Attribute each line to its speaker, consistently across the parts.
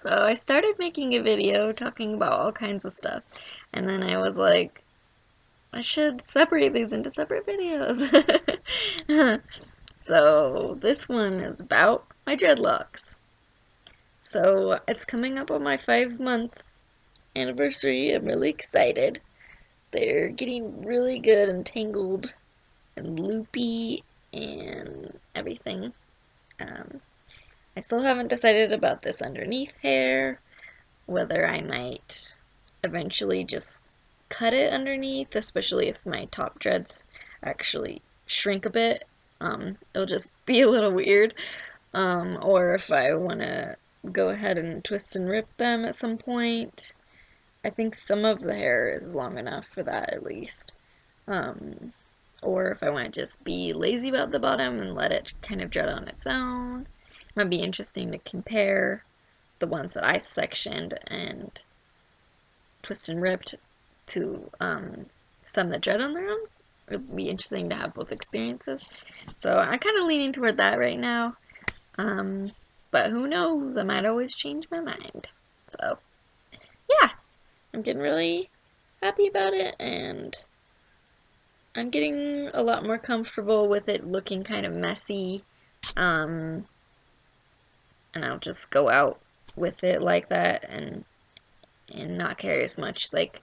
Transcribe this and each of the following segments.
Speaker 1: So I started making a video talking about all kinds of stuff, and then I was like, I should separate these into separate videos. So this one is about my dreadlocks. So it's coming up on my 5-month anniversary. I'm really excited. They're getting really good and tangled and loopy and everything. I still haven't decided about this underneath hair, whether I might eventually just cut it underneath, especially if my top dreads actually shrink a bit. It'll just be a little weird. Or if I want to go ahead and twist and rip them at some point. I think some of the hair is long enough for that at least. Or if I want to just be lazy about the bottom and let it kind of dread on its own. It might be interesting to compare the ones that I sectioned and twist and ripped to some that dread on their own. It would be interesting to have both experiences. So I'm kind of leaning toward that right now. But who knows? I might always change my mind. So yeah, I'm getting really happy about it, and I'm getting a lot more comfortable with it looking kind of messy. And I'll just go out with it like that and not care as much like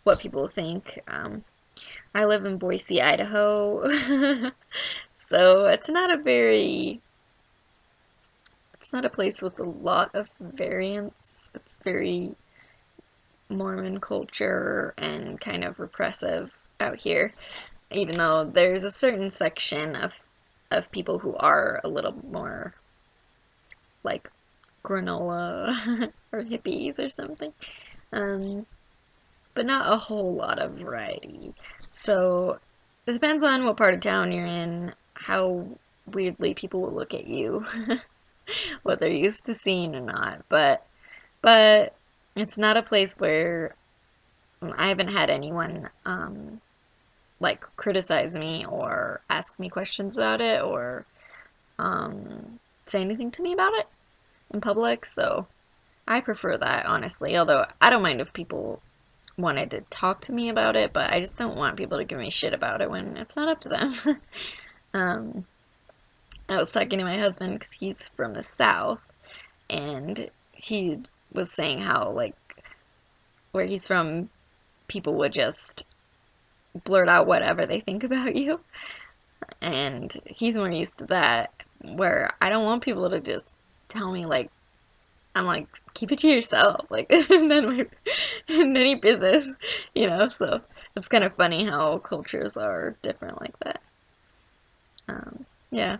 Speaker 1: what people think. I live in Boise, Idaho, so it's not a place with a lot of variance. It's very Mormon culture and kind of repressive out here, even though there's a certain section of people who are a little more like granola or hippies or something. But not a whole lot of variety. So it depends on what part of town you're in, how weirdly people will look at you, what they're used to seeing or not. But it's not a place where I haven't had anyone like criticize me or ask me questions about it or say anything to me about it in public. So I prefer that, honestly. Although I don't mind if people wanted to talk to me about it, but I just don't want people to give me shit about it when it's not up to them. I was talking to my husband because he's from the South, and he was saying how, like, where he's from, people would just blurt out whatever they think about you, and he's more used to that, where I don't want people to just tell me, like, I'm like, keep it to yourself, like, none of your business, so it's kind of funny how cultures are different like that. Yeah,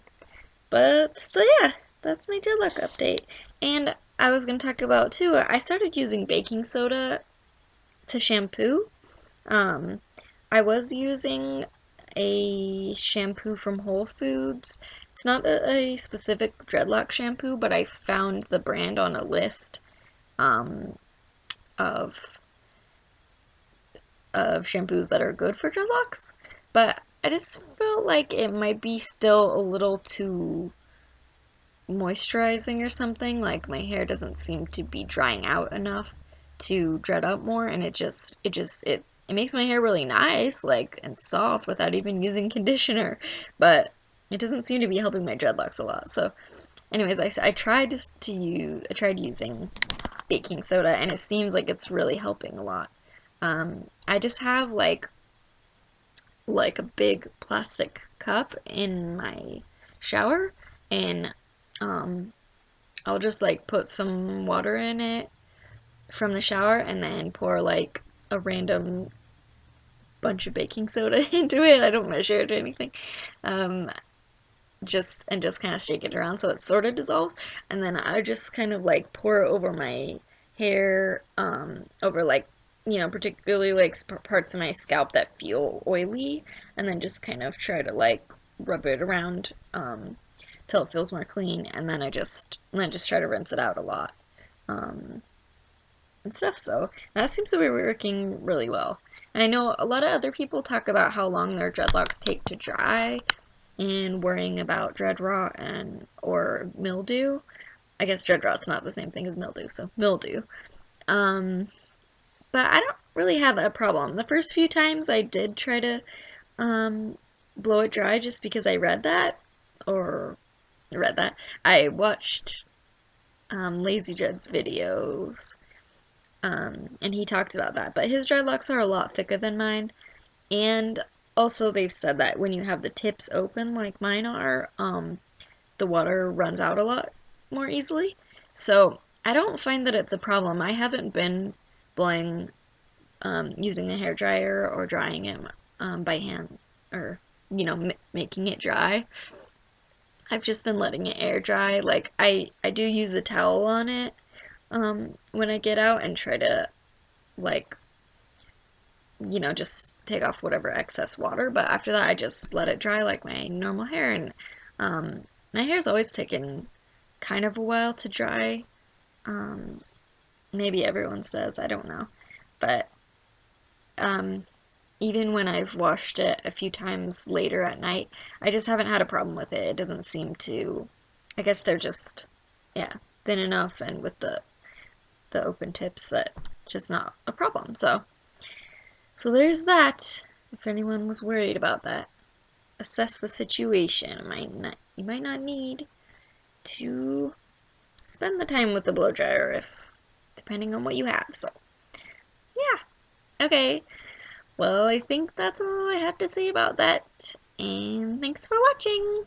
Speaker 1: but so yeah, that's my Dreadlock update. And I was going to talk about, too, I started using baking soda to shampoo. I was using a shampoo from Whole Foods. It's not a specific dreadlock shampoo, but I found the brand on a list of shampoos that are good for dreadlocks. But I just felt like it might be still a little too moisturizing or something. Like my hair doesn't seem to be drying out enough to dread up more, and it makes my hair really nice, like, and soft without even using conditioner, but it doesn't seem to be helping my dreadlocks a lot. So anyways, I tried using baking soda, and it seems like it's really helping a lot. I just have like a big plastic cup in my shower, and I'll just like put some water in it from the shower and then pour like a random bunch of baking soda into it. I don't measure it or anything. Just kind of shake it around so it sort of dissolves, and then I just kind of like pour it over my hair, over like, particularly like parts of my scalp that feel oily, and then just kind of try to like rub it around till it feels more clean, and then I just try to rinse it out a lot. And stuff, so that seems to be working really well. And I know a lot of other people talk about how long their dreadlocks take to dry and worrying about dread rot or mildew. I guess dread rot's not the same thing as mildew, so mildew. Um, but I don't really have that problem. The first few times I did try to um, blow it dry just because I read that. I watched Lazy Dread's videos, and he talked about that. But his dreadlocks are a lot thicker than mine, and also they've said that when you have the tips open like mine are, the water runs out a lot more easily. So I don't find that it's a problem. I haven't been blowing using a hair dryer or drying it by hand or making it dry. I've just been letting it air dry. Like I do use a towel on it when I get out and try to like just take off whatever excess water. But after that, I just let it dry like my normal hair. And my hair's always taken kind of a while to dry. Um, Maybe everyone's does. I don't know. But um, even when I've washed it a few times later at night, I just haven't had a problem with it. It doesn't seem to. I guess they're just, yeah, thin enough and with the open tips that just not a problem. So there's that. If anyone was worried about that, assess the situation. You might not need to spend the time with the blow dryer if depending on what you have. So yeah, okay. Well, I think that's all I have to say about that. And thanks for watching.